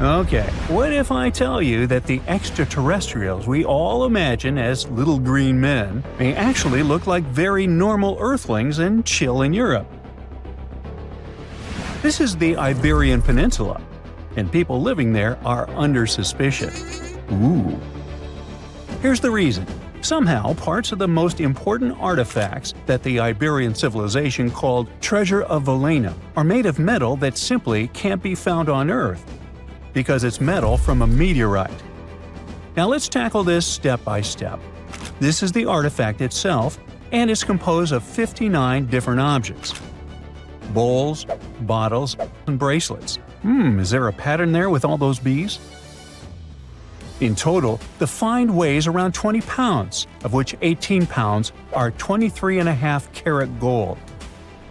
Okay, what if I tell you that the extraterrestrials we all imagine as little green men may actually look like very normal Earthlings and chill in Europe? This is the Iberian Peninsula, and people living there are under suspicion. Ooh. Here's the reason. Somehow, parts of the most important artifacts that the Iberian civilization called Treasure of Valena are made of metal that simply can't be found on Earth, because it's metal from a meteorite. Now let's tackle this step by step. This is the artifact itself, and it's composed of 59 different objects. Bowls, bottles, and bracelets. Is there a pattern there with all those bees? In total, the find weighs around 20 pounds, of which 18 pounds are 23.5 karat gold.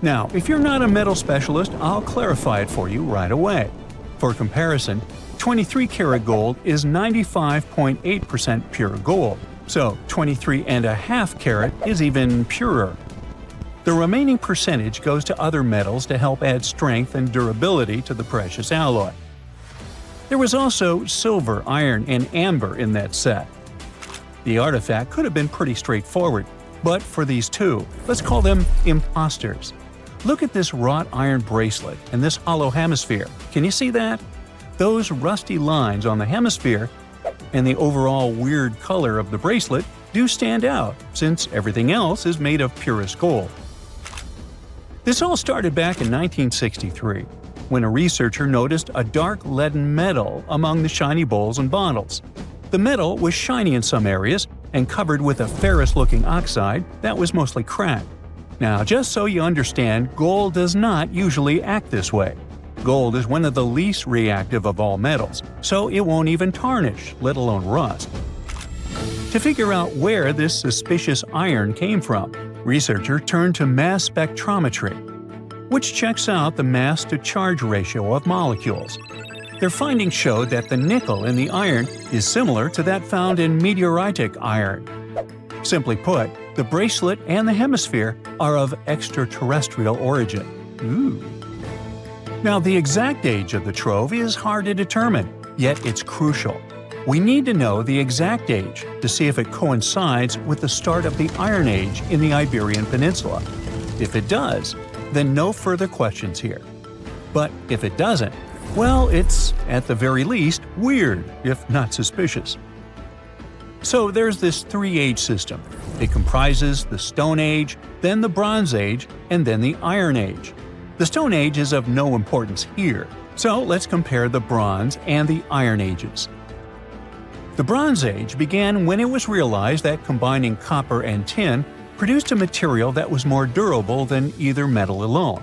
Now, if you're not a metal specialist, I'll clarify it for you right away. For comparison, 23 karat gold is 95.8% pure gold, so 23.5 karat is even purer. The remaining percentage goes to other metals to help add strength and durability to the precious alloy. There was also silver, iron, and amber in that set. The artifact could have been pretty straightforward, but for these two, let's call them imposters. Look at this wrought iron bracelet and this hollow hemisphere. Can you see that? Those rusty lines on the hemisphere and the overall weird color of the bracelet do stand out, since everything else is made of purest gold. This all started back in 1963, when a researcher noticed a dark leaden metal among the shiny bowls and bottles. The metal was shiny in some areas and covered with a ferrous-looking oxide that was mostly cracked. Now, just so you understand, gold does not usually act this way. Gold is one of the least reactive of all metals, so it won't even tarnish, let alone rust. To figure out where this suspicious iron came from, researchers turned to mass spectrometry, which checks out the mass-to-charge ratio of molecules. Their findings showed that the nickel in the iron is similar to that found in meteoritic iron. Simply put, the bracelet and the hemisphere are of extraterrestrial origin. Ooh. Now, the exact age of the trove is hard to determine, yet it's crucial. We need to know the exact age to see if it coincides with the start of the Iron Age in the Iberian Peninsula. If it does, then no further questions here. But if it doesn't, well, it's, at the very least, weird, if not suspicious. So there's this three-age system. It comprises the Stone Age, then the Bronze Age, and then the Iron Age. The Stone Age is of no importance here, so let's compare the Bronze and the Iron Ages. The Bronze Age began when it was realized that combining copper and tin produced a material that was more durable than either metal alone.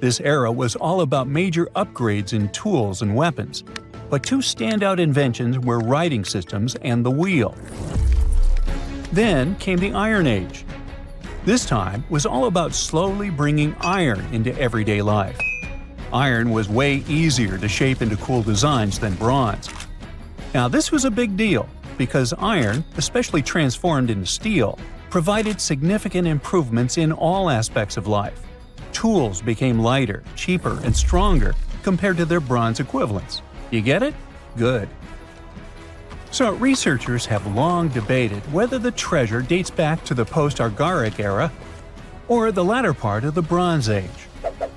This era was all about major upgrades in tools and weapons, but two standout inventions were writing systems and the wheel. Then came the Iron Age. This time was all about slowly bringing iron into everyday life. Iron was way easier to shape into cool designs than bronze. Now this was a big deal, because iron, especially transformed into steel, provided significant improvements in all aspects of life. Tools became lighter, cheaper, and stronger compared to their bronze equivalents. You get it? Good. So researchers have long debated whether the treasure dates back to the post-Archaic era or the latter part of the Bronze Age.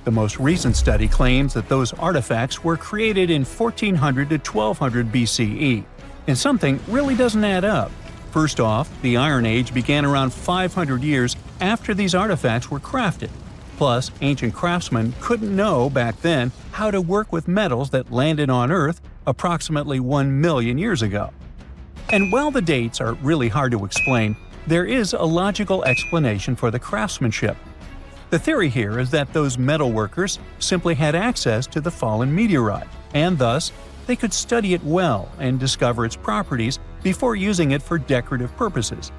The most recent study claims that those artifacts were created in 1400 to 1200 BCE, and something really doesn't add up. First off, the Iron Age began around 500 years after these artifacts were crafted. Plus, ancient craftsmen couldn't know back then how to work with metals that landed on Earth approximately 1 million years ago. And while the dates are really hard to explain, there is a logical explanation for the craftsmanship. The theory here is that those metal workers simply had access to the fallen meteorite, and thus, they could study it well and discover its properties before using it for decorative purposes.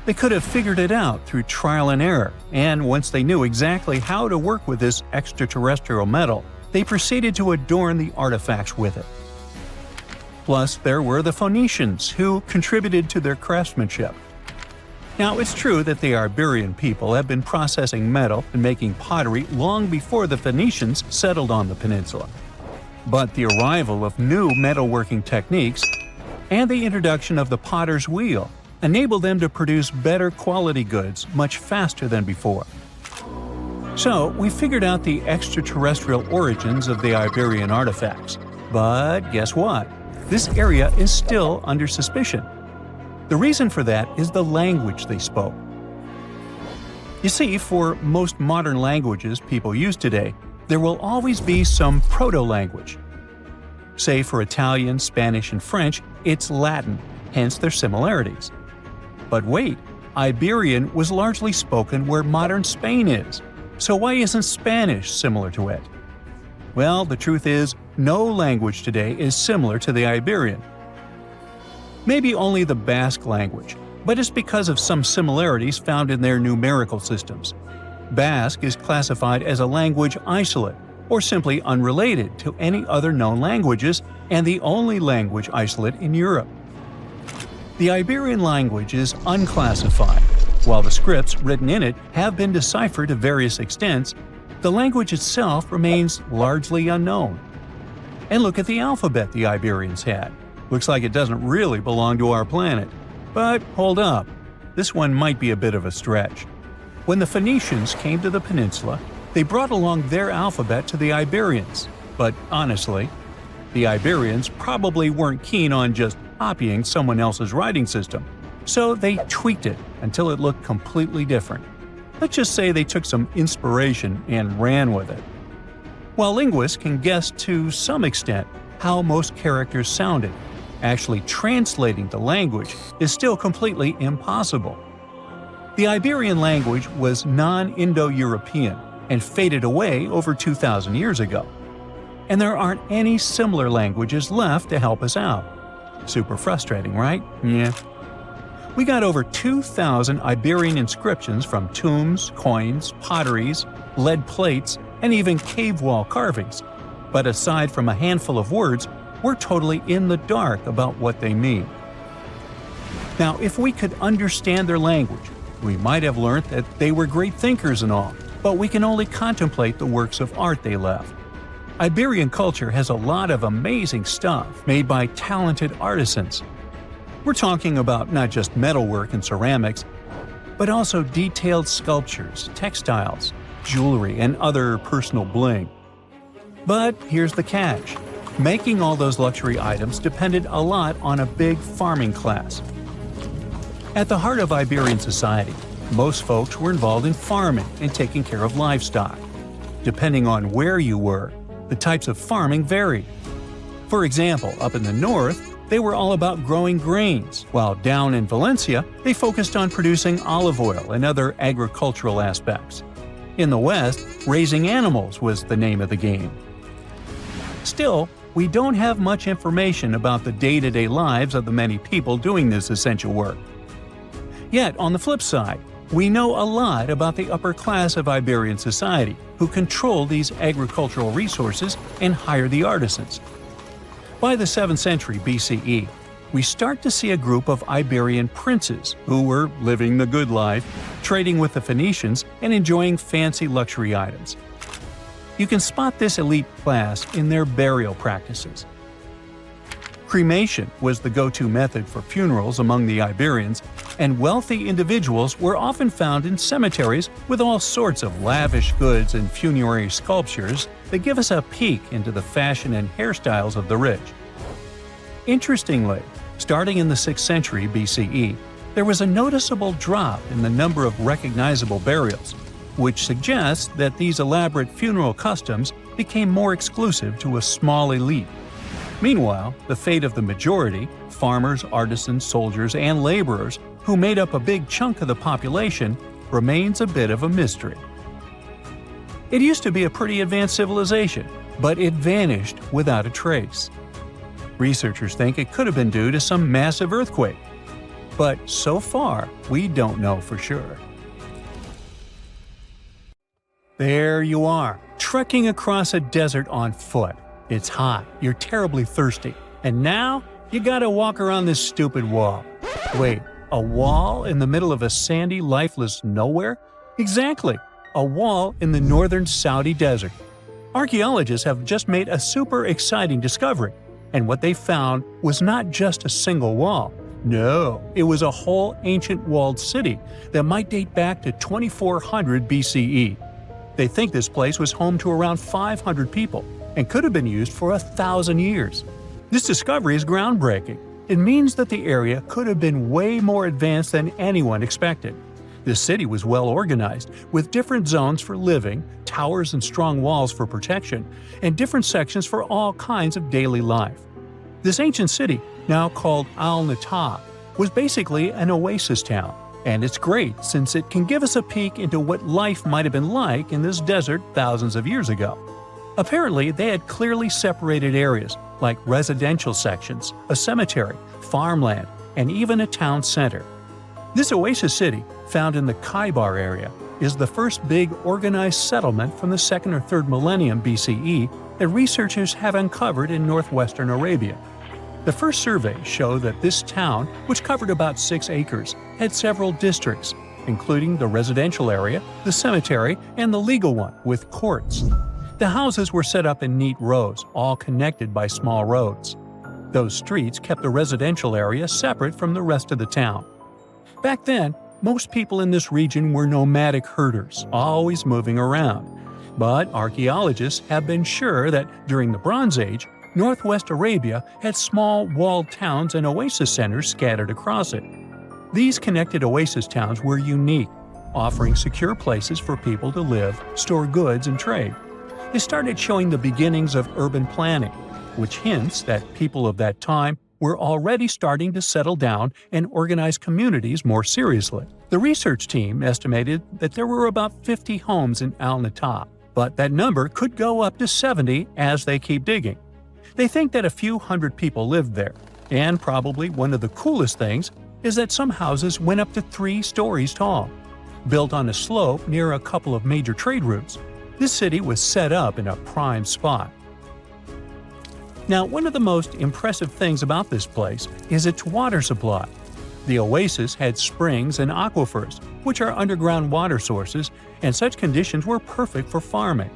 They could have figured it out through trial and error, and once they knew exactly how to work with this extraterrestrial metal, they proceeded to adorn the artifacts with it. Plus, there were the Phoenicians, who contributed to their craftsmanship. Now, it's true that the Iberian people have been processing metal and making pottery long before the Phoenicians settled on the peninsula. But the arrival of new metalworking techniques and the introduction of the potter's wheel enabled them to produce better quality goods much faster than before. So, we figured out the extraterrestrial origins of the Iberian artifacts. But guess what? This area is still under suspicion. The reason for that is the language they spoke. You see, for most modern languages people use today, there will always be some proto-language. Say for Italian, Spanish, and French, it's Latin, hence their similarities. But wait, Iberian was largely spoken where modern Spain is. So why isn't Spanish similar to it? Well, the truth is, no language today is similar to the Iberian. Maybe only the Basque language, but it's because of some similarities found in their numerical systems. Basque is classified as a language isolate, or simply unrelated to any other known languages, and the only language isolate in Europe. The Iberian language is unclassified. While the scripts written in it have been deciphered to various extents, the language itself remains largely unknown. And look at the alphabet the Iberians had. Looks like it doesn't really belong to our planet. But hold up, this one might be a bit of a stretch. When the Phoenicians came to the peninsula, they brought along their alphabet to the Iberians. But honestly, the Iberians probably weren't keen on just copying someone else's writing system, so they tweaked it until it looked completely different. Let's just say they took some inspiration and ran with it. While linguists can guess to some extent how most characters sounded, actually translating the language is still completely impossible. The Iberian language was non-Indo-European and faded away over 2,000 years ago. And there aren't any similar languages left to help us out. Super frustrating, right? Yeah. We got over 2,000 Iberian inscriptions from tombs, coins, potteries, lead plates, and even cave wall carvings. But aside from a handful of words, we're totally in the dark about what they mean. Now, if we could understand their language, we might have learned that they were great thinkers and all, but we can only contemplate the works of art they left. Iberian culture has a lot of amazing stuff made by talented artisans. We're talking about not just metalwork and ceramics, but also detailed sculptures, textiles, jewelry, and other personal bling. But here's the catch. Making all those luxury items depended a lot on a big farming class. At the heart of Iberian society, most folks were involved in farming and taking care of livestock. Depending on where you were, the types of farming varied. For example, up in the north, they were all about growing grains, while down in Valencia, they focused on producing olive oil and other agricultural aspects. In the west, raising animals was the name of the game. Still, we don't have much information about the day-to-day lives of the many people doing this essential work. Yet, on the flip side, we know a lot about the upper class of Iberian society, who control these agricultural resources and hire the artisans. By the 7th century BCE, we start to see a group of Iberian princes who were living the good life, trading with the Phoenicians and enjoying fancy luxury items. You can spot this elite class in their burial practices. Cremation was the go-to method for funerals among the Iberians, and wealthy individuals were often found in cemeteries with all sorts of lavish goods and funerary sculptures that give us a peek into the fashion and hairstyles of the rich. Interestingly, starting in the 6th century BCE, there was a noticeable drop in the number of recognizable burials, which suggests that these elaborate funeral customs became more exclusive to a small elite. Meanwhile, the fate of the majority, farmers, artisans, soldiers, and laborers, who made up a big chunk of the population, remains a bit of a mystery. It used to be a pretty advanced civilization, but it vanished without a trace. Researchers think it could have been due to some massive earthquake, but so far, we don't know for sure. There you are, trekking across a desert on foot. It's hot, you're terribly thirsty, and now you gotta walk around this stupid wall. Wait, a wall in the middle of a sandy, lifeless nowhere? Exactly, a wall in the northern Saudi desert. Archaeologists have just made a super exciting discovery, and what they found was not just a single wall. No, it was a whole ancient walled city that might date back to 2400 BCE. They think this place was home to around 500 people and could have been used for 1,000 years. This discovery is groundbreaking. It means that the area could have been way more advanced than anyone expected. The city was well organized, with different zones for living, towers and strong walls for protection, and different sections for all kinds of daily life. This ancient city, now called Al-Natab, was basically an oasis town, and it's great since it can give us a peek into what life might have been like in this desert thousands of years ago. Apparently, they had clearly separated areas, like residential sections, a cemetery, farmland, and even a town center. This oasis city, found in the Khaybar area, is the first big organized settlement from the 2nd or 3rd millennium BCE that researchers have uncovered in northwestern Arabia. The first surveys show that this town, which covered about 6 acres, had several districts, including the residential area, the cemetery, and the legal one, with courts. The houses were set up in neat rows, all connected by small roads. Those streets kept the residential area separate from the rest of the town. Back then, most people in this region were nomadic herders, always moving around. But archaeologists have been sure that during the Bronze Age, Northwest Arabia had small walled towns and oasis centers scattered across it. These connected oasis towns were unique, offering secure places for people to live, store goods, and trade. They started showing the beginnings of urban planning, which hints that people of that time were already starting to settle down and organize communities more seriously. The research team estimated that there were about 50 homes in Al-Natab, but that number could go up to 70 as they keep digging. They think that a few hundred people lived there, and probably one of the coolest things is that some houses went up to 3 stories tall. Built on a slope near a couple of major trade routes, this city was set up in a prime spot. Now, one of the most impressive things about this place is its water supply. The oasis had springs and aquifers, which are underground water sources, and such conditions were perfect for farming.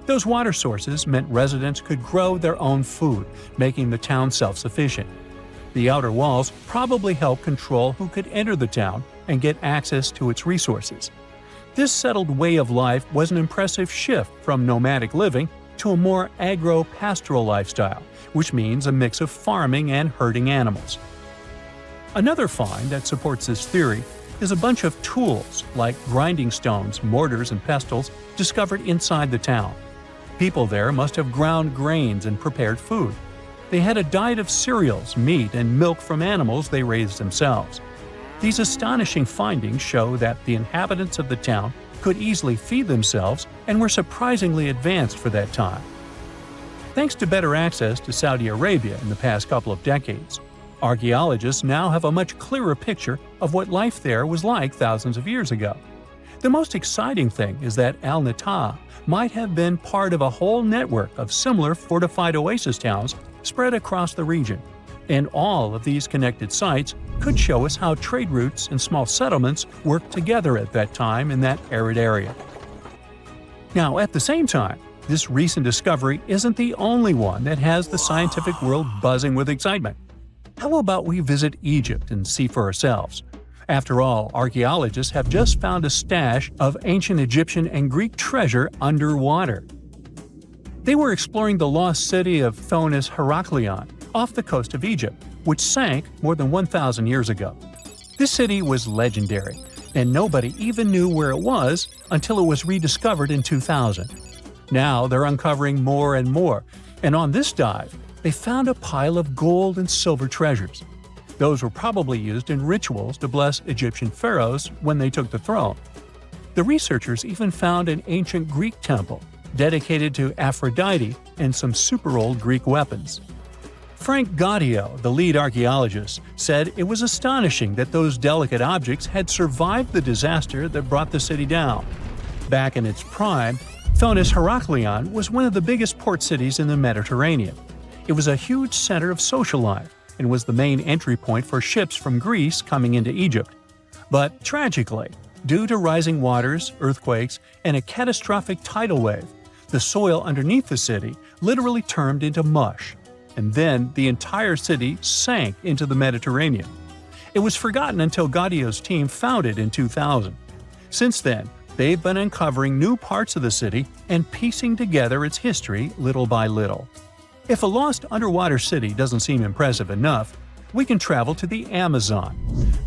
Those water sources meant residents could grow their own food, making the town self-sufficient. The outer walls probably helped control who could enter the town and get access to its resources. This settled way of life was an impressive shift from nomadic living to a more agro-pastoral lifestyle, which means a mix of farming and herding animals. Another find that supports this theory is a bunch of tools like grinding stones, mortars, and pestles discovered inside the town. People there must have ground grains and prepared food. They had a diet of cereals, meat, and milk from animals they raised themselves. These astonishing findings show that the inhabitants of the town could easily feed themselves and were surprisingly advanced for that time. Thanks to better access to Saudi Arabia in the past couple of decades, archaeologists now have a much clearer picture of what life there was like thousands of years ago. The most exciting thing is that Al-Natab might have been part of a whole network of similar fortified oasis towns spread across the region, and all of these connected sites could show us how trade routes and small settlements worked together at that time in that arid area. Now, at the same time, this recent discovery isn't the only one that has the scientific world buzzing with excitement. How about we visit Egypt and see for ourselves? After all, archaeologists have just found a stash of ancient Egyptian and Greek treasure underwater. They were exploring the lost city of Thonis Heraklion off the coast of Egypt, which sank more than 1,000 years ago. This city was legendary, and nobody even knew where it was until it was rediscovered in 2000. Now they're uncovering more and more, and on this dive, they found a pile of gold and silver treasures. Those were probably used in rituals to bless Egyptian pharaohs when they took the throne. The researchers even found an ancient Greek temple dedicated to Aphrodite and some super old Greek weapons. Frank Gaudio, the lead archaeologist, said it was astonishing that those delicate objects had survived the disaster that brought the city down. Back in its prime, Thonis Heraklion was one of the biggest port cities in the Mediterranean. It was a huge center of social life and was the main entry point for ships from Greece coming into Egypt. But tragically, due to rising waters, earthquakes, and a catastrophic tidal wave, The soil underneath the city literally turned into mush, and then the entire city sank into the Mediterranean. It was forgotten until Gaudio's team found it in 2000. Since then, they've been uncovering new parts of the city and piecing together its history little by little. If a lost underwater city doesn't seem impressive enough, we can travel to the Amazon.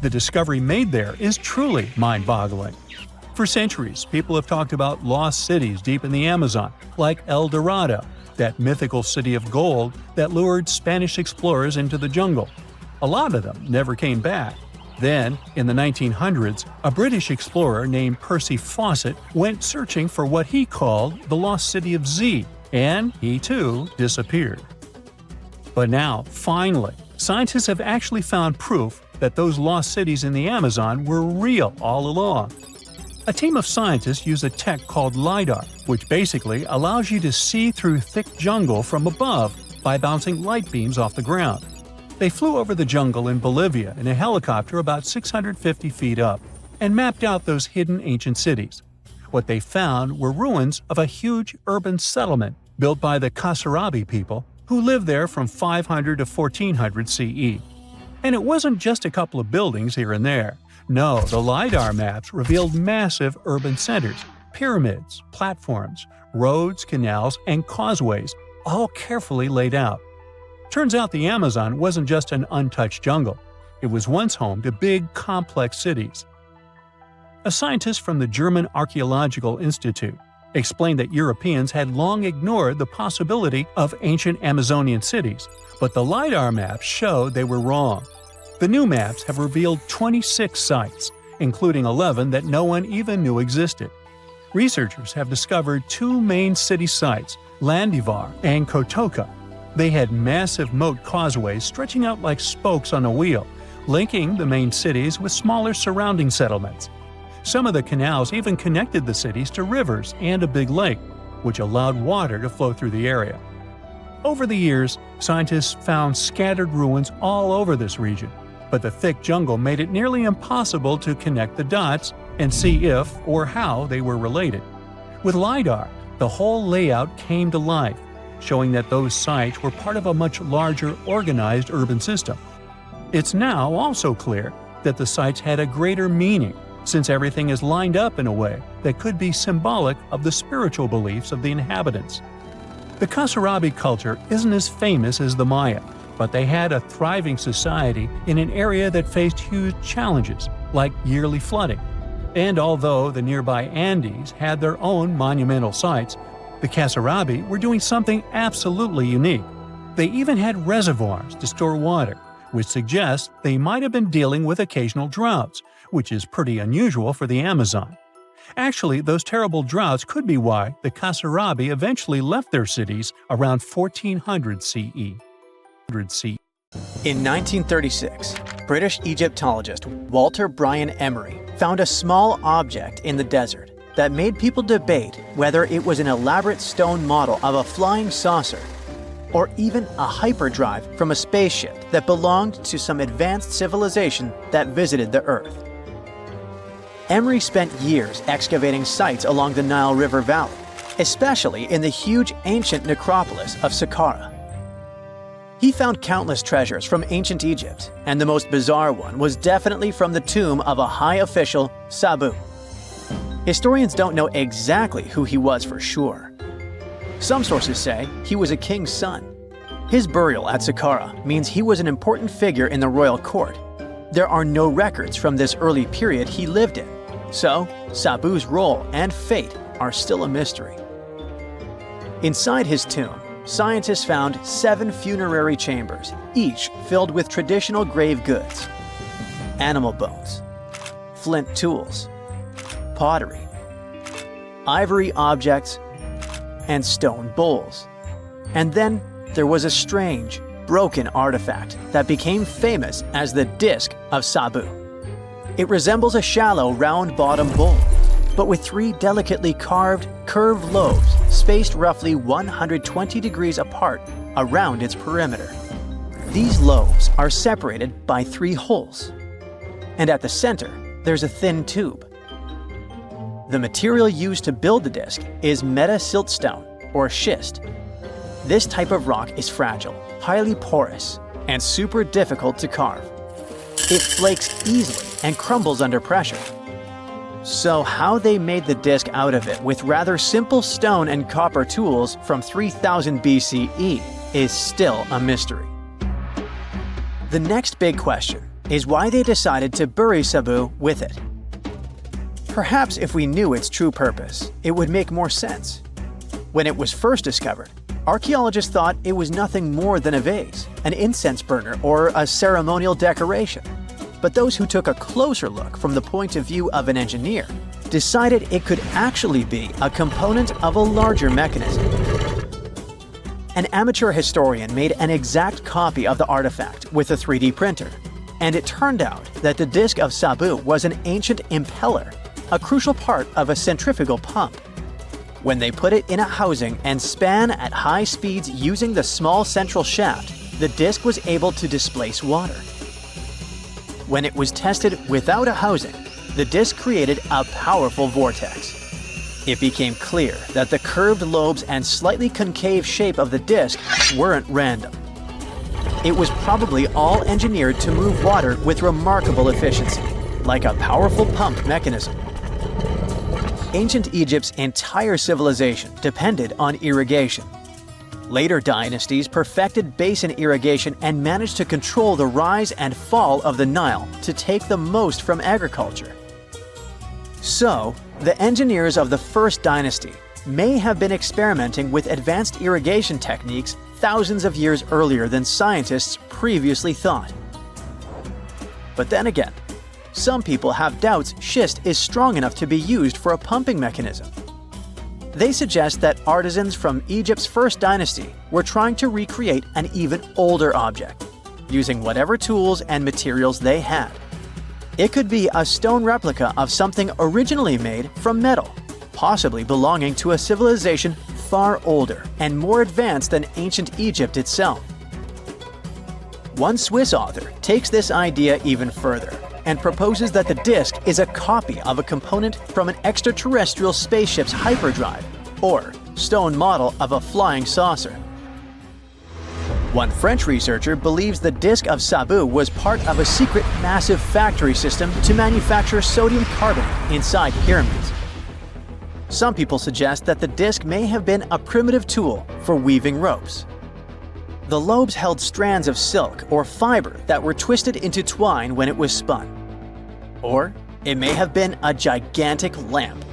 The discovery made there is truly mind-boggling. For centuries, people have talked about lost cities deep in the Amazon, like El Dorado, that mythical city of gold that lured Spanish explorers into the jungle. A lot of them never came back. Then, in the 1900s, a British explorer named Percy Fawcett went searching for what he called the lost city of Z, and he too disappeared. But now, finally, scientists have actually found proof that those lost cities in the Amazon were real all along. A team of scientists use a tech called LiDAR, which basically allows you to see through thick jungle from above by bouncing light beams off the ground. They flew over the jungle in Bolivia in a helicopter about 650 feet up and mapped out those hidden ancient cities. What they found were ruins of a huge urban settlement built by the Kasarabi people who lived there from 500 to 1400 CE. And it wasn't just a couple of buildings here and there. No, the LiDAR maps revealed massive urban centers, pyramids, platforms, roads, canals, and causeways, all carefully laid out. Turns out the Amazon wasn't just an untouched jungle. It was once home to big, complex cities. A scientist from the German Archaeological Institute explained that Europeans had long ignored the possibility of ancient Amazonian cities, but the LiDAR maps showed they were wrong. The new maps have revealed 26 sites, including 11 that no one even knew existed. Researchers have discovered two main city sites, Landivar and Kotoka. They had massive moat causeways stretching out like spokes on a wheel, linking the main cities with smaller surrounding settlements. Some of the canals even connected the cities to rivers and a big lake, which allowed water to flow through the area. Over the years, scientists found scattered ruins all over this region, but the thick jungle made it nearly impossible to connect the dots and see if or how they were related. With LiDAR, the whole layout came to life, showing that those sites were part of a much larger, organized urban system. It's now also clear that the sites had a greater meaning, since everything is lined up in a way that could be symbolic of the spiritual beliefs of the inhabitants. The Kasarabi culture isn't as famous as the Maya, but they had a thriving society in an area that faced huge challenges, like yearly flooding. And although the nearby Andes had their own monumental sites, the Kasarabi were doing something absolutely unique. They even had reservoirs to store water, which suggests they might have been dealing with occasional droughts, which is pretty unusual for the Amazon. Actually, those terrible droughts could be why the Kasarabi eventually left their cities around 1400 CE. In 1936, British Egyptologist Walter Bryan Emery found a small object in the desert that made people debate whether it was an elaborate stone model of a flying saucer or even a hyperdrive from a spaceship that belonged to some advanced civilization that visited the Earth. Emery spent years excavating sites along the Nile River Valley, especially in the huge ancient necropolis of Saqqara. He found countless treasures from ancient Egypt, and the most bizarre one was definitely from the tomb of a high official, Sabu. Historians don't know exactly who he was for sure. Some sources say he was a king's son. His burial at Saqqara means he was an important figure in the royal court. There are no records from this early period he lived in, so Sabu's role and fate are still a mystery. Inside his tomb, scientists found 7 funerary chambers, each filled with traditional grave goods: animal bones, flint tools, pottery, ivory objects, and stone bowls. And then there was a strange, broken artifact that became famous as the Disc of Sabu. It resembles a shallow, round-bottomed bowl, but with 3 delicately carved, curved lobes spaced roughly 120 degrees apart around its perimeter. These lobes are separated by 3 holes, and at the center, there's a thin tube. The material used to build the disc is meta siltstone, or schist. This type of rock is fragile, highly porous, and super difficult to carve. It flakes easily and crumbles under pressure. So how they made the disc out of it with rather simple stone and copper tools from 3000 BCE is still a mystery. The next big question is why they decided to bury Sabu with it. Perhaps if we knew its true purpose, it would make more sense. When it was first discovered, archaeologists thought it was nothing more than a vase, an incense burner, or a ceremonial decoration. But those who took a closer look from the point of view of an engineer decided it could actually be a component of a larger mechanism. An amateur historian made an exact copy of the artifact with a 3D printer, and it turned out that the disc of Sabu was an ancient impeller, a crucial part of a centrifugal pump. When they put it in a housing and span at high speeds using the small central shaft, the disc was able to displace water. When it was tested without a housing, the disc created a powerful vortex. It became clear that the curved lobes and slightly concave shape of the disc weren't random. It was probably all engineered to move water with remarkable efficiency, like a powerful pump mechanism. Ancient Egypt's entire civilization depended on irrigation. Later dynasties perfected basin irrigation and managed to control the rise and fall of the Nile to take the most from agriculture. So, the engineers of the first dynasty may have been experimenting with advanced irrigation techniques thousands of years earlier than scientists previously thought. But then again, some people have doubts schist is strong enough to be used for a pumping mechanism. They suggest that artisans from Egypt's first dynasty were trying to recreate an even older object, using whatever tools and materials they had. It could be a stone replica of something originally made from metal, possibly belonging to a civilization far older and more advanced than ancient Egypt itself. One Swiss author takes this idea even further and proposes that the disc is a copy of a component from an extraterrestrial spaceship's hyperdrive, or stone model of a flying saucer. One French researcher believes the disc of Sabu was part of a secret massive factory system to manufacture sodium carbonate inside pyramids. Some people suggest that the disc may have been a primitive tool for weaving ropes. The lobes held strands of silk or fiber that were twisted into twine when it was spun. Or it may have been a gigantic lamp.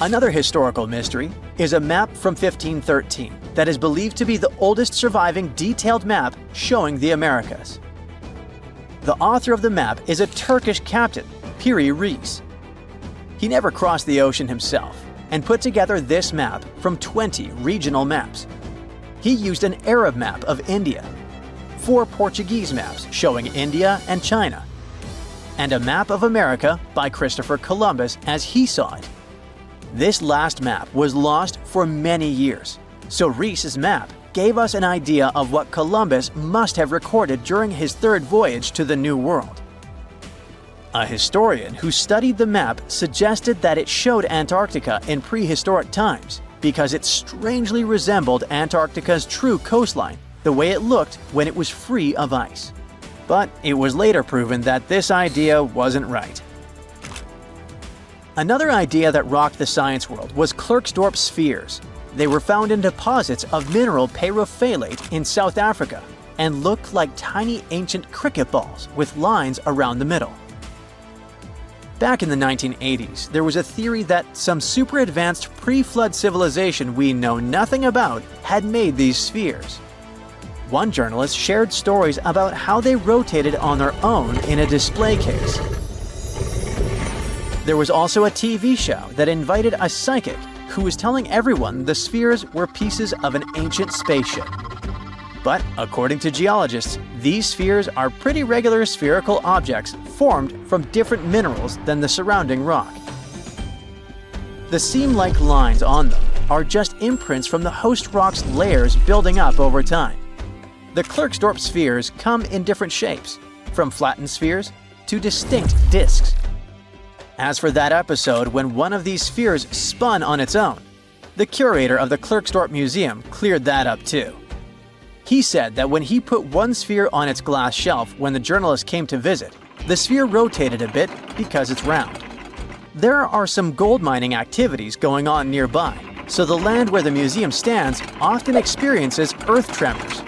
Another historical mystery is a map from 1513 that is believed to be the oldest surviving detailed map showing the Americas. The author of the map is a Turkish captain, Piri Reis. He never crossed the ocean himself and put together this map from 20 regional maps. He used an Arab map of India, 4 Portuguese maps showing India and China, and a map of America by Christopher Columbus as he saw it. This last map was lost for many years, so Reis's map gave us an idea of what Columbus must have recorded during his third voyage to the New World. A historian who studied the map suggested that it showed Antarctica in prehistoric times because it strangely resembled Antarctica's true coastline, the way it looked when it was free of ice. But it was later proven that this idea wasn't right. Another idea that rocked the science world was Klerksdorp spheres. They were found in deposits of mineral pyrophyllite in South Africa and looked like tiny ancient cricket balls with lines around the middle. Back in the 1980s, there was a theory that some super advanced pre-flood civilization we know nothing about had made these spheres. One journalist shared stories about how they rotated on their own in a display case. There was also a TV show that invited a psychic who was telling everyone the spheres were pieces of an ancient spaceship. But according to geologists, these spheres are pretty regular spherical objects formed from different minerals than the surrounding rock. The seam-like lines on them are just imprints from the host rock's layers building up over time. The Klerksdorp spheres come in different shapes, from flattened spheres to distinct discs. As for that episode when one of these spheres spun on its own, The curator of the Klerksdorp Museum cleared that up too. He said that when he put one sphere on its glass shelf when the journalist came to visit, the sphere rotated a bit because it's round. There are some gold mining activities going on nearby, so the land where the museum stands often experiences earth tremors.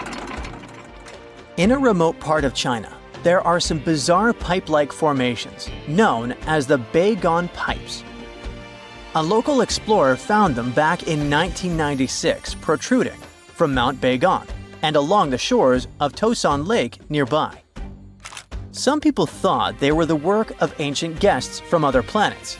In a remote part of China, there are some bizarre pipe-like formations known as the Beigon Pipes. A local explorer found them back in 1996 protruding from Mount Beigon and along the shores of Tosan Lake nearby. Some people thought they were the work of ancient guests from other planets.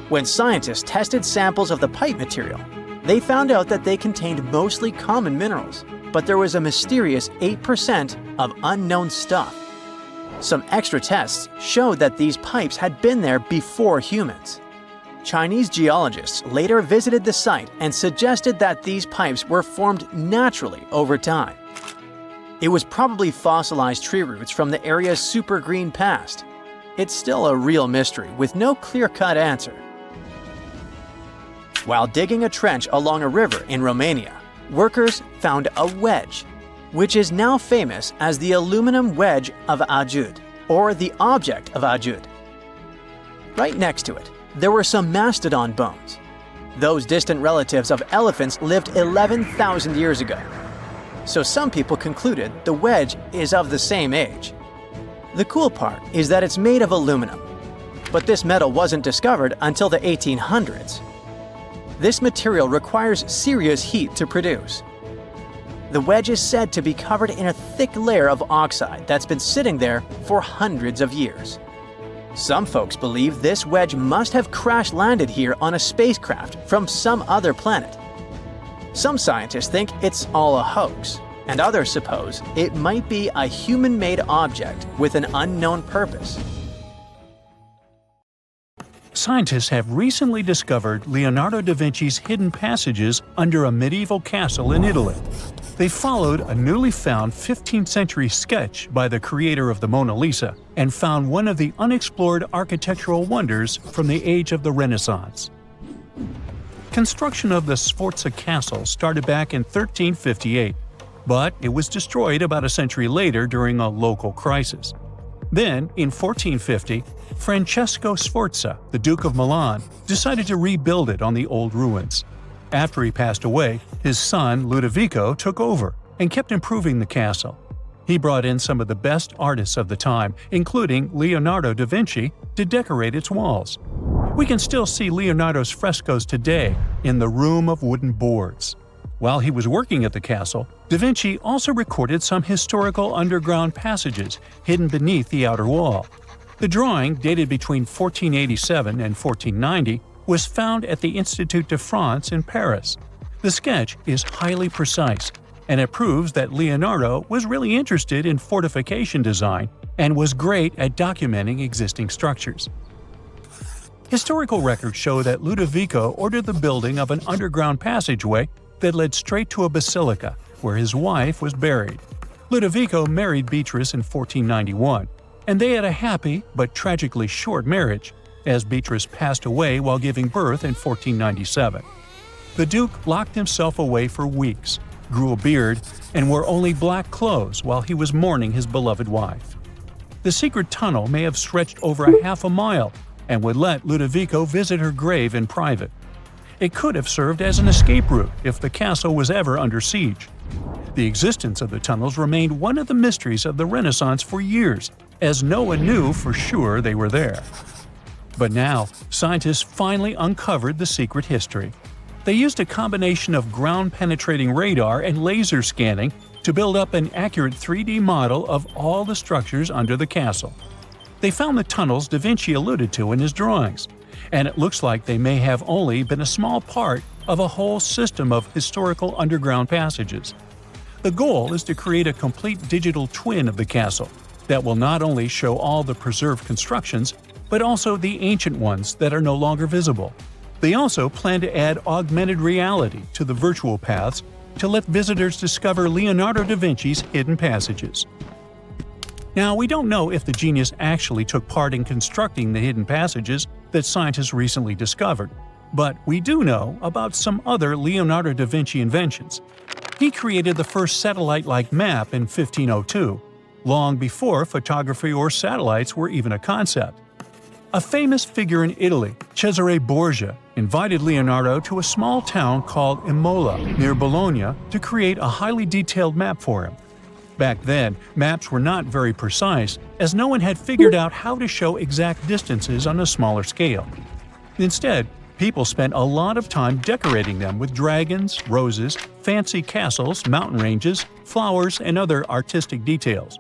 When scientists tested samples of the pipe material, they found out that they contained mostly common minerals, but there was a mysterious 8% of unknown stuff. Some extra tests showed that these pipes had been there before humans. Chinese geologists later visited the site and suggested that these pipes were formed naturally over time. It was probably fossilized tree roots from the area's super green past. It's still a real mystery with no clear-cut answer. While digging a trench along a river in Romania, workers found a wedge, which is now famous as the aluminum wedge of Ajud, or the object of Ajud. Right next to it, there were some mastodon bones. Those distant relatives of elephants lived 11,000 years ago. So some people concluded the wedge is of the same age. The cool part is that it's made of aluminum, but this metal wasn't discovered until the 1800s. This material requires serious heat to produce. The wedge is said to be covered in a thick layer of oxide that's been sitting there for hundreds of years. Some folks believe this wedge must have crash-landed here on a spacecraft from some other planet. Some scientists think it's all a hoax, and others suppose it might be a human-made object with an unknown purpose. Scientists have recently discovered Leonardo da Vinci's hidden passages under a medieval castle in Italy. They followed a newly found 15th century sketch by the creator of the Mona Lisa and found one of the unexplored architectural wonders from the age of the Renaissance. Construction of the Sforza Castle started back in 1358, but it was destroyed about a century later during a local crisis. Then, in 1450, Francesco Sforza, the Duke of Milan, decided to rebuild it on the old ruins. After he passed away, his son Ludovico took over and kept improving the castle. He brought in some of the best artists of the time, including Leonardo da Vinci, to decorate its walls. We can still see Leonardo's frescoes today in the Room of Wooden Boards. While he was working at the castle, da Vinci also recorded some historical underground passages hidden beneath the outer wall. The drawing, dated between 1487 and 1490, was found at the Institut de France in Paris. The sketch is highly precise, and it proves that Leonardo was really interested in fortification design and was great at documenting existing structures. Historical records show that Ludovico ordered the building of an underground passageway that led straight to a basilica, where his wife was buried. Ludovico married Beatrice in 1491, and they had a happy but tragically short marriage, as Beatrice passed away while giving birth in 1497. The Duke locked himself away for weeks, grew a beard, and wore only black clothes while he was mourning his beloved wife. The secret tunnel may have stretched over a half a mile and would let Ludovico visit her grave in private. It could have served as an escape route if the castle was ever under siege. The existence of the tunnels remained one of the mysteries of the Renaissance for years, as no one knew for sure they were there. But now, scientists finally uncovered the secret history. They used a combination of ground-penetrating radar and laser scanning to build up an accurate 3D model of all the structures under the castle. They found the tunnels da Vinci alluded to in his drawings, and it looks like they may have only been a small part of a whole system of historical underground passages. The goal is to create a complete digital twin of the castle that will not only show all the preserved constructions, but also the ancient ones that are no longer visible. They also plan to add augmented reality to the virtual paths to let visitors discover Leonardo da Vinci's hidden passages. Now, we don't know if the genius actually took part in constructing the hidden passages that scientists recently discovered, But we do know about some other Leonardo da Vinci inventions. He created the first satellite-like map in 1502, long before photography or satellites were even a concept. A famous figure in Italy, Cesare Borgia, invited Leonardo to a small town called Imola, near Bologna, to create a highly detailed map for him. Back then, maps were not very precise, as no one had figured out how to show exact distances on a smaller scale. Instead, people spent a lot of time decorating them with dragons, roses, fancy castles, mountain ranges, flowers, and other artistic details.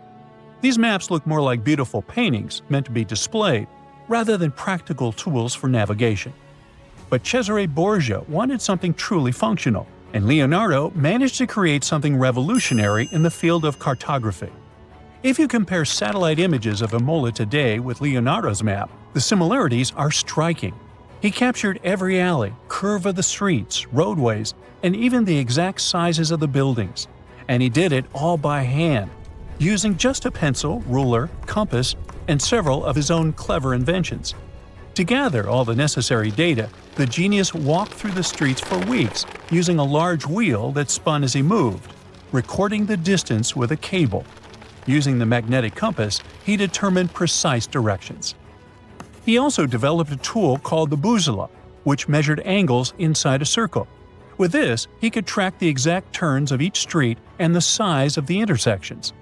These maps look more like beautiful paintings meant to be displayed, rather than practical tools for navigation. But Cesare Borgia wanted something truly functional, and Leonardo managed to create something revolutionary in the field of cartography. If you compare satellite images of Imola today with Leonardo's map, the similarities are striking. He captured every alley, curve of the streets, roadways, and even the exact sizes of the buildings. And he did it all by hand, using just a pencil, ruler, compass, and several of his own clever inventions. To gather all the necessary data, the genius walked through the streets for weeks using a large wheel that spun as he moved, recording the distance with a cable. Using the magnetic compass, he determined precise directions. He also developed a tool called the bussola, which measured angles inside a circle. With this, he could track the exact turns of each street and the size of the intersections.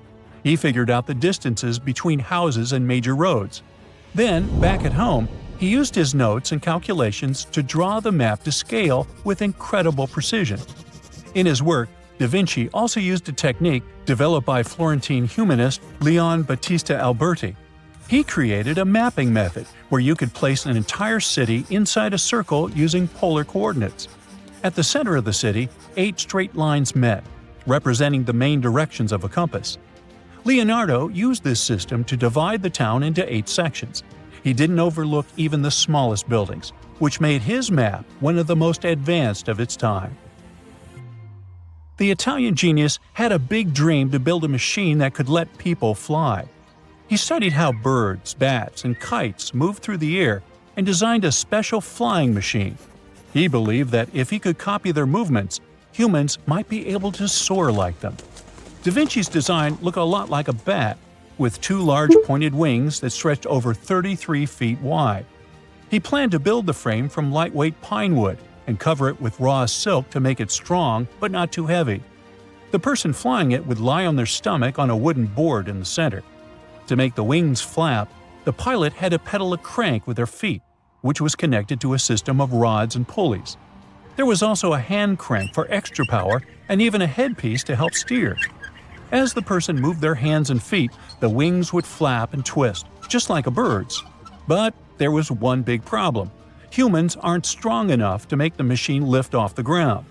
He figured out the distances between houses and major roads. Then, back at home, he used his notes and calculations to draw the map to scale with incredible precision. In his work, Da Vinci also used a technique developed by Florentine humanist Leon Battista Alberti. He created a mapping method where you could place an entire city inside a circle using polar coordinates. At the center of the city, 8 straight lines met, representing the main directions of a compass. Leonardo used this system to divide the town into 8 sections. He didn't overlook even the smallest buildings, which made his map one of the most advanced of its time. The Italian genius had a big dream to build a machine that could let people fly. He studied how birds, bats, and kites moved through the air and designed a special flying machine. He believed that if he could copy their movements, humans might be able to soar like them. Da Vinci's design looked a lot like a bat, with 2 large pointed wings that stretched over 33 feet wide. He planned to build the frame from lightweight pine wood and cover it with raw silk to make it strong but not too heavy. The person flying it would lie on their stomach on a wooden board in the center. To make the wings flap, the pilot had to pedal a crank with their feet, which was connected to a system of rods and pulleys. There was also a hand crank for extra power and even a headpiece to help steer. As the person moved their hands and feet, the wings would flap and twist, just like a bird's. But there was one big problem. Humans aren't strong enough to make the machine lift off the ground.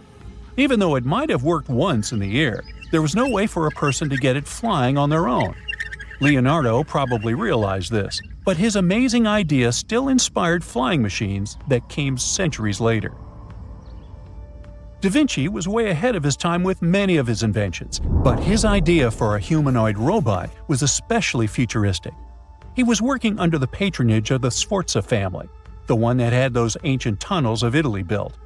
Even though it might have worked once in the air, there was no way for a person to get it flying on their own. Leonardo probably realized this, but his amazing idea still inspired flying machines that came centuries later. Da Vinci was way ahead of his time with many of his inventions, but his idea for a humanoid robot was especially futuristic. He was working under the patronage of the Sforza family, the one that had those ancient tunnels of Italy built.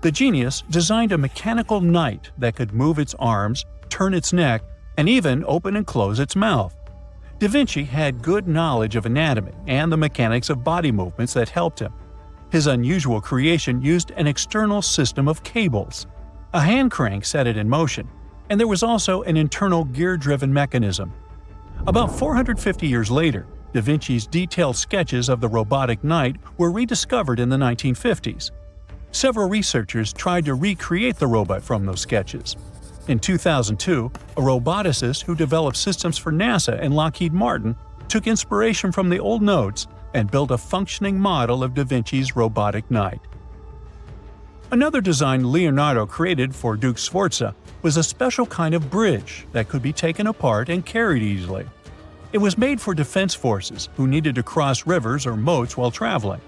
The genius designed a mechanical knight that could move its arms, turn its neck, and even open and close its mouth. Da Vinci had good knowledge of anatomy and the mechanics of body movements that helped him. His unusual creation used an external system of cables. A hand crank set it in motion, and there was also an internal gear-driven mechanism. About 450 years later, Da Vinci's detailed sketches of the robotic knight were rediscovered in the 1950s. Several researchers tried to recreate the robot from those sketches. In 2002, a roboticist who developed systems for NASA and Lockheed Martin took inspiration from the old notes and built a functioning model of Da Vinci's robotic knight. Another design Leonardo created for Duke Sforza was a special kind of bridge that could be taken apart and carried easily. It was made for defense forces who needed to cross rivers or moats while traveling.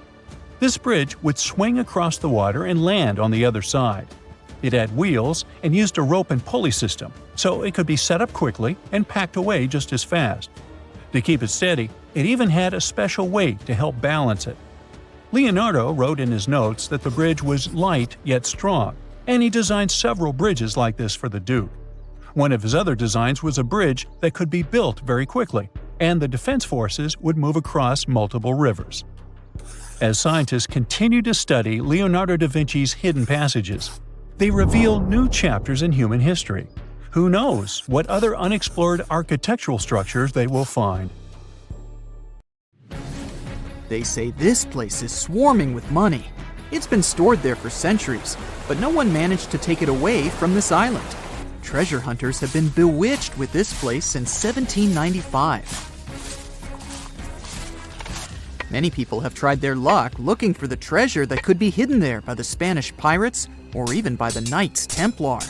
This bridge would swing across the water and land on the other side. It had wheels and used a rope and pulley system, so it could be set up quickly and packed away just as fast. To keep it steady, it even had a special weight to help balance it. Leonardo wrote in his notes that the bridge was light yet strong, and he designed several bridges like this for the Duke. One of his other designs was a bridge that could be built very quickly, and the defense forces would move across multiple rivers. As scientists continue to study Leonardo da Vinci's hidden passages, they reveal new chapters in human history. Who knows what other unexplored architectural structures they will find? They say this place is swarming with money. It's been stored there for centuries, but no one managed to take it away from this island. Treasure hunters have been bewitched with this place since 1795. Many people have tried their luck looking for the treasure that could be hidden there by the Spanish pirates or even by the Knights Templar.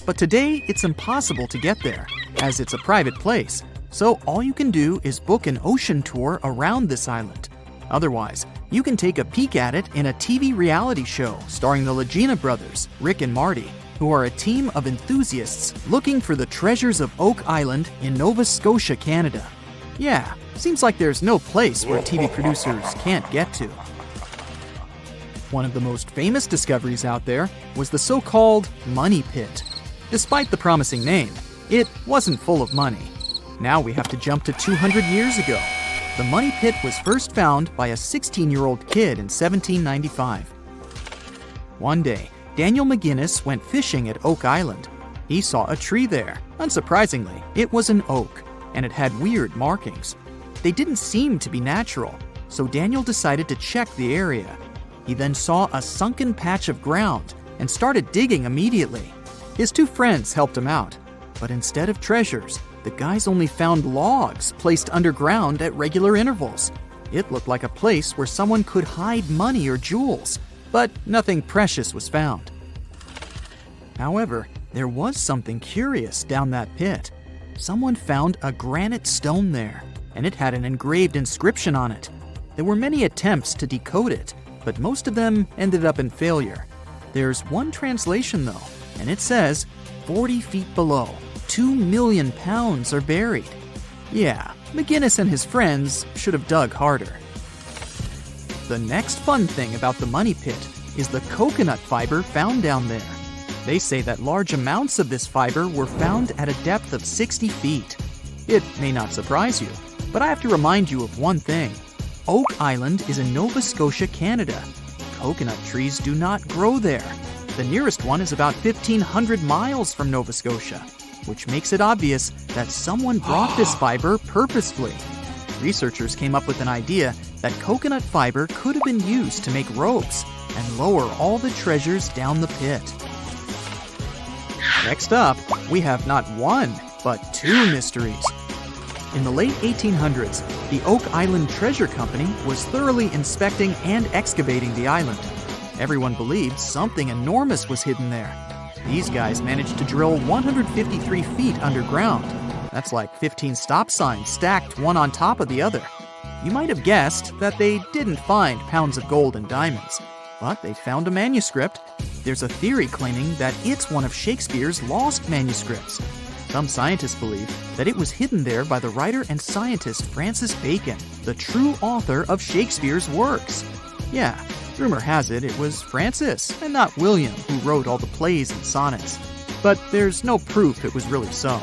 But today, it's impossible to get there, as it's a private place, so all you can do is book an ocean tour around this island. Otherwise, you can take a peek at it in a TV reality show starring the Legina brothers, Rick and Marty, who are a team of enthusiasts looking for the treasures of Oak Island in Nova Scotia, Canada. Yeah, seems like there's no place where TV producers can't get to. One of the most famous discoveries out there was the so-called Money Pit. Despite the promising name, it wasn't full of money. Now we have to jump to 200 years ago. The Money Pit was first found by a 16-year-old kid in 1795. One day, Daniel McGinnis went fishing at Oak Island. He saw a tree there. Unsurprisingly, it was an oak, and it had weird markings. They didn't seem to be natural, so Daniel decided to check the area. He then saw a sunken patch of ground and started digging immediately. His two friends helped him out, but instead of treasures, the guys only found logs placed underground at regular intervals. It looked like a place where someone could hide money or jewels, but nothing precious was found. However, there was something curious down that pit. Someone found a granite stone there, and it had an engraved inscription on it. There were many attempts to decode it, but most of them ended up in failure. There's one translation though, and it says, 40 feet below, 2 million pounds are buried. Yeah, McGinnis and his friends should have dug harder. The next fun thing about the Money Pit is the coconut fiber found down there. They say that large amounts of this fiber were found at a depth of 60 feet. It may not surprise you, but I have to remind you of one thing. Oak Island is in Nova Scotia, Canada. Coconut trees do not grow there. The nearest one is about 1,500 miles from Nova Scotia, which makes it obvious that someone brought this fiber purposefully. Researchers came up with an idea that coconut fiber could have been used to make ropes and lower all the treasures down the pit. Next up, we have not one, but two mysteries. In the late 1800s, the Oak Island Treasure Company was thoroughly inspecting and excavating the island. Everyone believed something enormous was hidden there. These guys managed to drill 153 feet underground. That's like 15 stop signs stacked one on top of the other. You might have guessed that they didn't find pounds of gold and diamonds, but they found a manuscript. There's a theory claiming that it's one of Shakespeare's lost manuscripts. Some scientists believe that it was hidden there by the writer and scientist Francis Bacon, the true author of Shakespeare's works. Yeah, rumor has it was Francis and not William who wrote all the plays and sonnets. But there's no proof it was really so.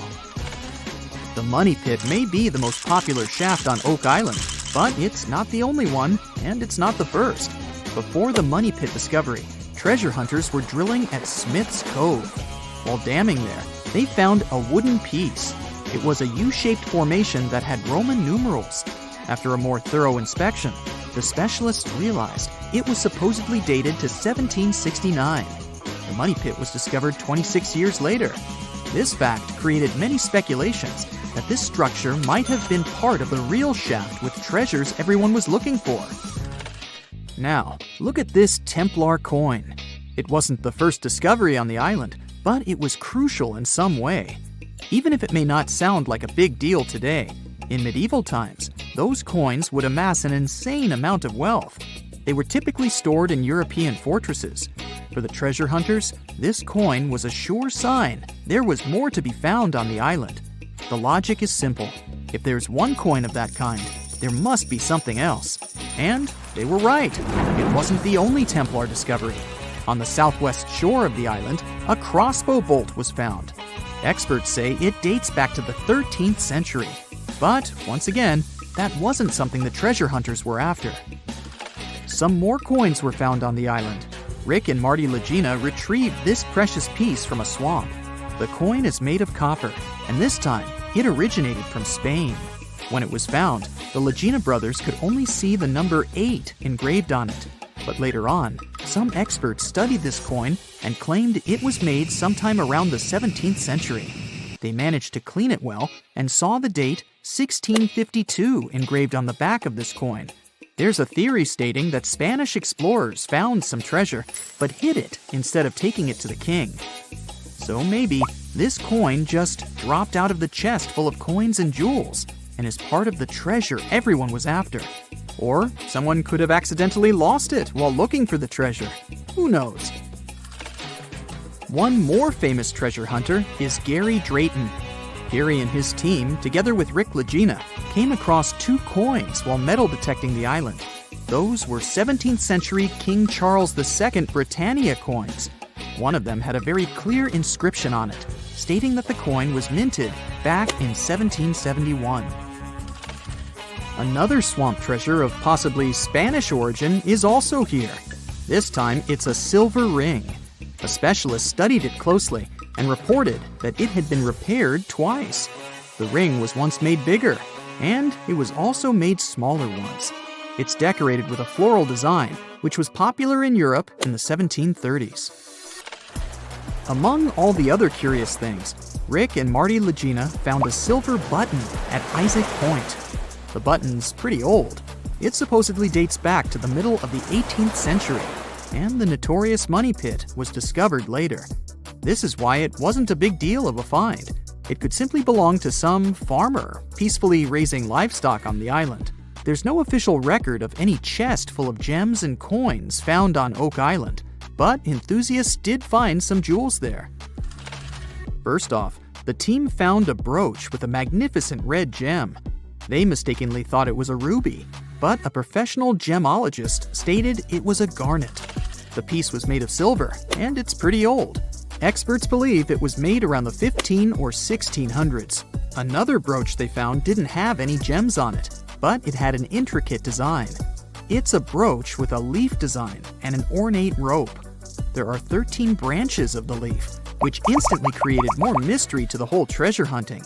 The Money Pit may be the most popular shaft on Oak Island, but it's not the only one, and it's not the first. Before the Money Pit discovery, treasure hunters were drilling at Smith's Cove. While damming there, they found a wooden piece. It was a U-shaped formation that had Roman numerals. After a more thorough inspection, the specialists realized it was supposedly dated to 1769. The Money Pit was discovered 26 years later. This fact created many speculations that this structure might have been part of the real shaft with treasures everyone was looking for. Now, look at this Templar coin. It wasn't the first discovery on the island, but it was crucial in some way. Even if it may not sound like a big deal today, in medieval times, those coins would amass an insane amount of wealth. They were typically stored in European fortresses. For the treasure hunters, this coin was a sure sign there was more to be found on the island. The logic is simple. If there's one coin of that kind, there must be something else. And they were right. It wasn't the only Templar discovery. On the southwest shore of the island, a crossbow bolt was found. Experts say it dates back to the 13th century. But, once again, that wasn't something the treasure hunters were after. Some more coins were found on the island. Rick and Marty Legina retrieved this precious piece from a swamp. The coin is made of copper, and this time, it originated from Spain. When it was found, the Legina brothers could only see the number 8 engraved on it. But later on, some experts studied this coin and claimed it was made sometime around the 17th century. They managed to clean it well and saw the date 1652 engraved on the back of this coin. There's a theory stating that Spanish explorers found some treasure but hid it instead of taking it to the king. So maybe this coin just dropped out of the chest full of coins and jewels and is part of the treasure everyone was after. Or someone could have accidentally lost it while looking for the treasure. Who knows? One more famous treasure hunter is Gary Drayton. Gary and his team, together with Rick Legina, came across 2 coins while metal detecting the island. Those were 17th century King Charles II Britannia coins. One of them had a very clear inscription on it, stating that the coin was minted back in 1771. Another swamp treasure of possibly Spanish origin is also here. This time, it's a silver ring. A specialist studied it closely and reported that it had been repaired twice. The ring was once made bigger, and it was also made smaller once. It's decorated with a floral design, which was popular in Europe in the 1730s. Among all the other curious things, Rick and Marty Legina found a silver button at Isaac Point. The button's pretty old. It supposedly dates back to the middle of the 18th century, and the notorious money pit was discovered later. This is why it wasn't a big deal of a find. It could simply belong to some farmer peacefully raising livestock on the island. There's no official record of any chest full of gems and coins found on Oak Island, but enthusiasts did find some jewels there. First off, the team found a brooch with a magnificent red gem. They mistakenly thought it was a ruby, but a professional gemologist stated it was a garnet. The piece was made of silver, and it's pretty old. Experts believe it was made around the 15 or 1600s. Another brooch they found didn't have any gems on it, but it had an intricate design. It's a brooch with a leaf design and an ornate rope. There are 13 branches of the leaf, which instantly created more mystery to the whole treasure hunting.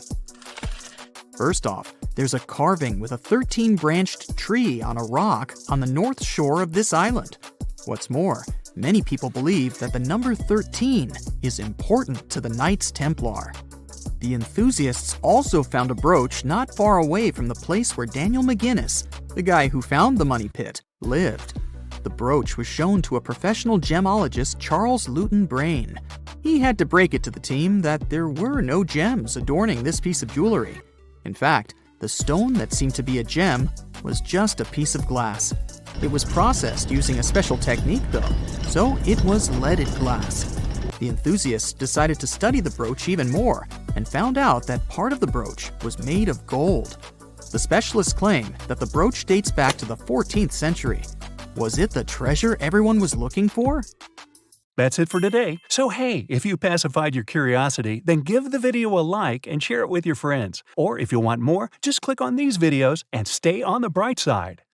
First off, there's a carving with a 13-branched tree on a rock on the north shore of this island. What's more, many people believe that the number 13 is important to the Knights Templar. The enthusiasts also found a brooch not far away from the place where Daniel McGinnis, the guy who found the money pit, lived. The brooch was shown to a professional gemologist, Charles Luton Brain. He had to break it to the team that there were no gems adorning this piece of jewelry. In fact, the stone that seemed to be a gem was just a piece of glass. It was processed using a special technique though, so it was leaded glass. The enthusiasts decided to study the brooch even more and found out that part of the brooch was made of gold. The specialists claim that the brooch dates back to the 14th century. Was it the treasure everyone was looking for? That's it for today. So hey, if you pacified your curiosity, then give the video a like and share it with your friends. Or if you want more, just click on these videos and stay on the bright side.